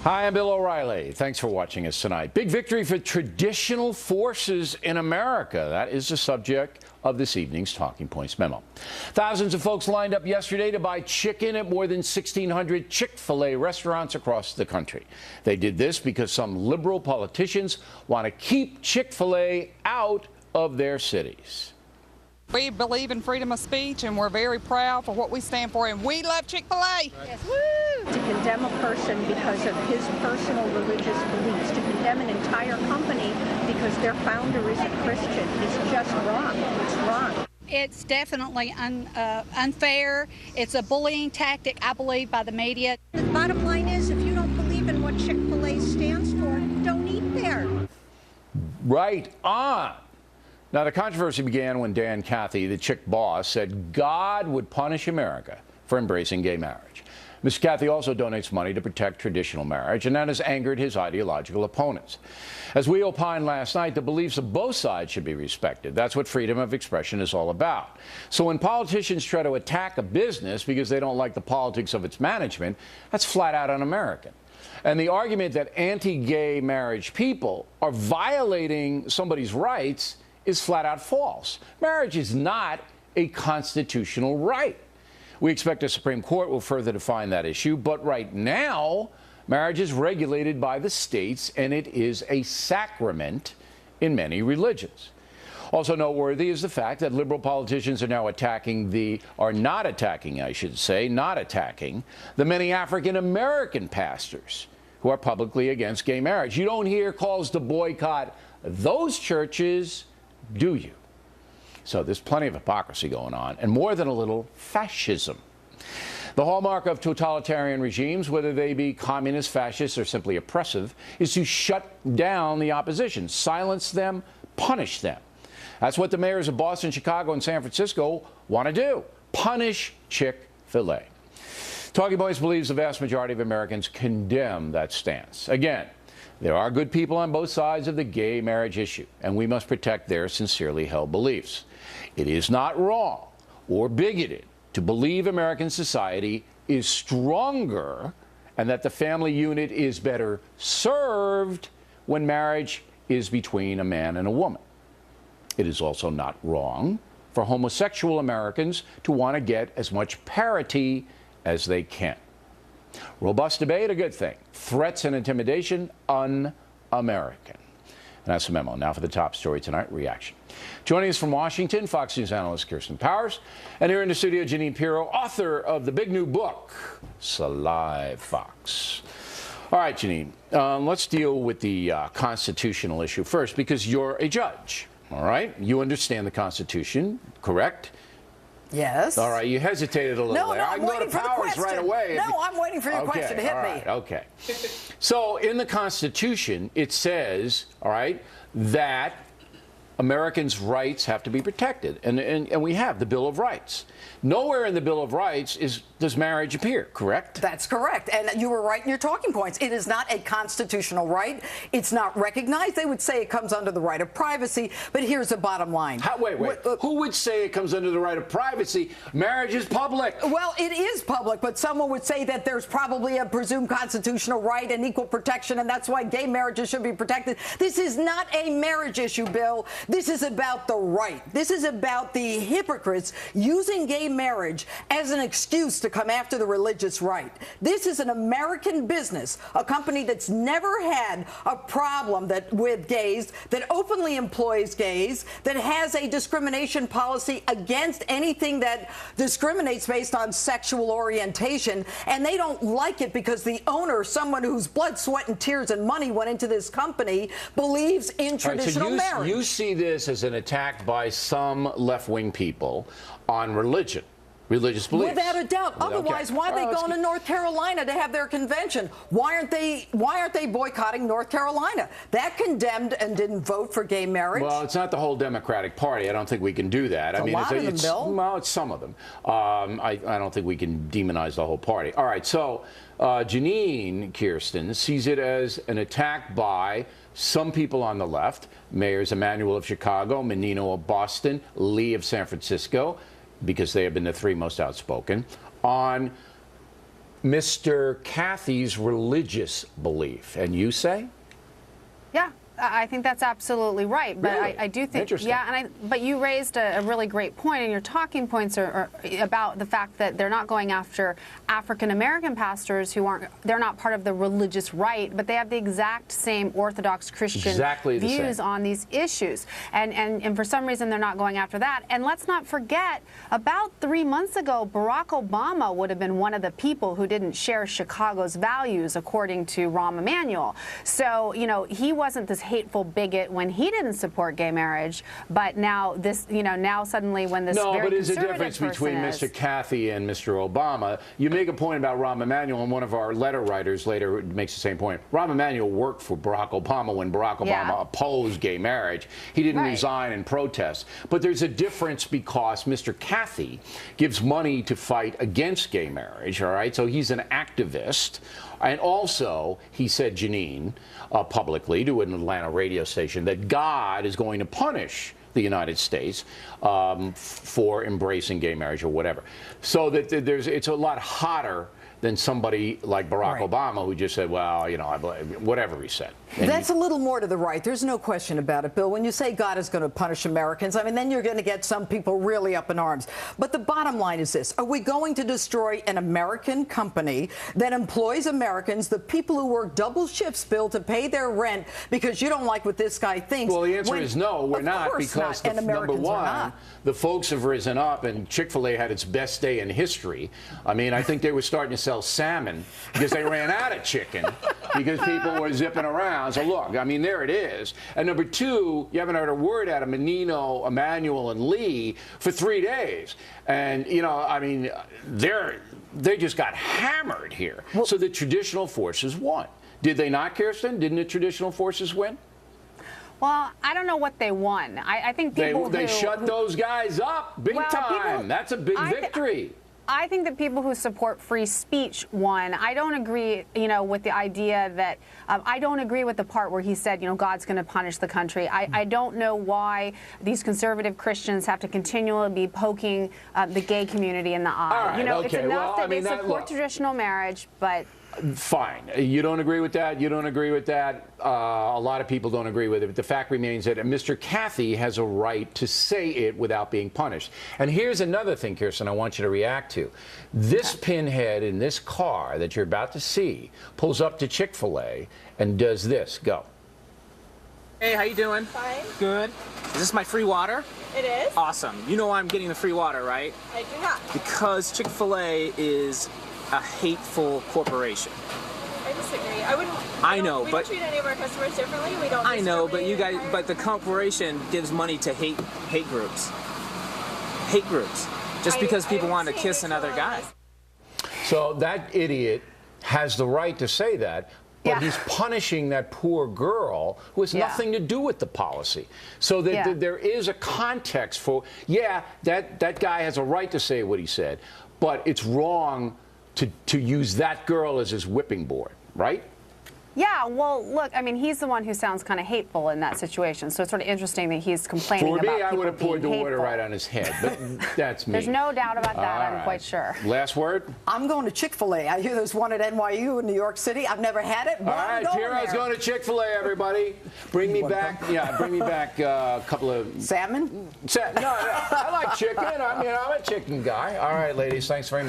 Hi, I'm Bill O'Reilly. Thanks for watching us tonight. Big victory for traditional forces in America. That is the subject of this evening's Talking Points memo. Thousands of folks lined up yesterday to buy chicken at more than 1,600 Chick-fil-A restaurants across the country. They did this because some liberal politicians want to keep Chick-fil-A out of their cities. We believe in freedom of speech, and we're very proud for what we stand for, and we love Chick-fil-A. Yes. Woo! To condemn a person because of his personal religious beliefs, to condemn an entire company because their founder is a Christian, is just wrong. It's wrong. It's definitely unfair. It's a bullying tactic, I believe, by the media. The bottom line is, if you don't believe in what Chick-fil-A stands for, don't eat there. Right on. Now, the controversy began when Dan Cathy, the Chick boss, said God would punish America for embracing gay marriage. Mr. Cathy also donates money to protect traditional marriage, and that has angered his ideological opponents. As we opined last night, the beliefs of both sides should be respected. That's what freedom of expression is all about. So when politicians try to attack a business because they don't like the politics of its management, that's flat out un-American. And the argument that anti-gay marriage people are violating somebody's rights is flat out false. Marriage is not a constitutional right. We expect the Supreme Court will further define that issue, but right now, marriage is regulated by the states, and it is a sacrament in many religions. Also noteworthy is the fact that liberal politicians are now not attacking the many African American pastors who are publicly against gay marriage. You don't hear calls to boycott those churches, do you? So there's plenty of hypocrisy going on, and more than a little fascism. The hallmark of totalitarian regimes, whether they be communist, fascist, or simply oppressive, is to shut down the opposition, silence them, punish them. That's what the mayors of Boston, Chicago, and San Francisco want to do: punish Chick-fil-A. Talking Points believes the vast majority of Americans condemn that stance. Again, there are good people on both sides of the gay marriage issue, and we must protect their sincerely held beliefs. It is not wrong or bigoted to believe American society is stronger and that the family unit is better served when marriage is between a man and a woman. It is also not wrong for homosexual Americans to want to get as much parity as they can. Robust debate, a good thing. Threats and intimidation, un-American. And that's the memo. Now for the top story tonight, reaction. Joining us from Washington, Fox News analyst Kirsten Powers. And here in the studio, Jeanine Pirro, author of the big new book, Salive Fox. All right, Jeanine, let's deal with the constitutional issue first, because you're a judge, all right? You understand the Constitution, correct? Yes. All right, you hesitated a little there. I'm waiting for the question. Right away. No, I'm waiting for your question to hit me. Okay. So in the Constitution, it says, all right, that Americans' rights have to be protected. And we have the Bill of Rights. Nowhere in the Bill of Rights does marriage appear, correct? That's correct. And you were right in your talking points. It is not a constitutional right. It's not recognized. They would say it comes under the right of privacy. But here's the bottom line. Wait. Who would say it comes under the right of privacy? Marriage is public. Well, it is public, but someone would say that there's probably a presumed constitutional right and equal protection, and that's why gay marriages should be protected. This is not a marriage issue, Bill. This is about the right. This is about the hypocrites using gay marriage as an excuse to come after the religious right. This is an American business, a company that's never had a problem with gays, that openly employs gays, that has a discrimination policy against anything that discriminates based on sexual orientation, and they don't like it because the owner, someone whose blood, sweat, and tears and money went into this company, believes in traditional marriage. You see this as an attack by some left-wing people on religious beliefs. Without a doubt. Otherwise, why are they going to North Carolina to have their convention? Why aren't they boycotting North Carolina? That condemned and didn't vote for gay marriage. Well, it's not the whole Democratic Party. I don't think we can do that. It's a lot of them, Bill. Well, it's some of them. I don't think we can demonize the whole party. All right, so Jeanine, Kirsten, sees it as an attack by some people on the left, Mayors Emanuel of Chicago, Menino of Boston, Lee of San Francisco, because they have been the three most outspoken, on Mr. Cathy's religious belief. And you say? Yeah. I think that's absolutely right, but really? I do think, Interesting. yeah, but you raised a really great point, and your talking points are about the fact that they're not going after African American pastors who they're not part of the religious right, but they have the exact same Orthodox Christian views on these issues, and for some reason they're not going after that. And let's not forget, about 3 months ago, Barack Obama would have been one of the people who didn't share Chicago's values, according to Rahm Emanuel. So, you know, he wasn't this hateful bigot when he didn't support gay marriage, but now this, you know, now suddenly when this no, very but there's a conservative difference between Mr. Cathy and Mr. Obama. You make a point about Rahm Emanuel, and one of our letter writers later makes the same point. Rahm Emanuel worked for Barack Obama when Barack Obama opposed gay marriage. He didn't resign in protest. But there's a difference because Mr. Cathy gives money to fight against gay marriage, all right? So he's an activist. And also, he said, Janine, publicly to an Atlanta radio station, that God is going to punish the United States for embracing gay marriage or whatever. So that it's a lot hotter than somebody like Barack Obama, who just said, well, you know, whatever he said. And that's a little more to the right. There's no question about it, Bill. When you say God is going to punish Americans, I mean, then you're going to get some people really up in arms. But the bottom line is this. Are we going to destroy an American company that employs Americans, the people who work double shifts, Bill, to pay their rent because you don't like what this guy thinks? Well, the answer is no, we're not, because number one, the folks have risen up, and Chick-fil-A had its best day in history. I mean, I think they were starting to sell salmon because they ran out of chicken because people were zipping around. So look, I mean, there it is. And number two, you haven't heard a word out of Menino, Emanuel, and Lee for 3 days. And, you know, I mean, they just got hammered here. Well, so the traditional forces won. Did they not, Kirsten? Didn't the traditional forces win? Well, I don't know what they won. I think people they shut those guys up big time. That's a big victory. I think that people who support free speech won. I don't agree, you know, with the idea that I don't agree with the part where he said, you know, God's going to punish the country. I don't know why these conservative Christians have to continually be poking the gay community in the eye. All right, you know, okay. it's enough Well, that they support traditional marriage, but. Fine. You don't agree with that. You don't agree with that. A lot of people don't agree with it. But the fact remains that Mr. Cathy has a right to say it without being punished. And here's another thing, Kirsten, I want you to react to. This pinhead in this car that you're about to see pulls up to Chick-fil-A and does this. Go. Hey, how you doing? Fine. Good. Is this my free water? It is. Awesome. You know why I'm getting the free water, right? I do not. Because Chick-fil-A is a hateful corporation. I disagree. I know, we but don't treat any of our customers differently. We don't. I know, but you guys, but the corporation gives money to hate groups. Hate groups. Just because people want to kiss another guy. So that idiot has the right to say that. But he's punishing that poor girl who has nothing to do with the policy. So that there is a context for, that guy has a right to say what he said, but it's wrong to use that girl as his whipping board, right? Yeah, well, look, I mean, he's the one who sounds kind of hateful in that situation, so it's sort of interesting that he's complaining about people being hateful. For me, I would have poured the water right on his head, but that's me. There's no doubt about that, I'm quite sure. Last word? I'm going to Chick-fil-A. I hear there's one at NYU in New York City. I've never had it, but all right, Piero's going to Chick-fil-A, everybody. Bring me back a couple of... Salmon? No, I like chicken. I mean, I'm a chicken guy. All right, ladies, thanks very much.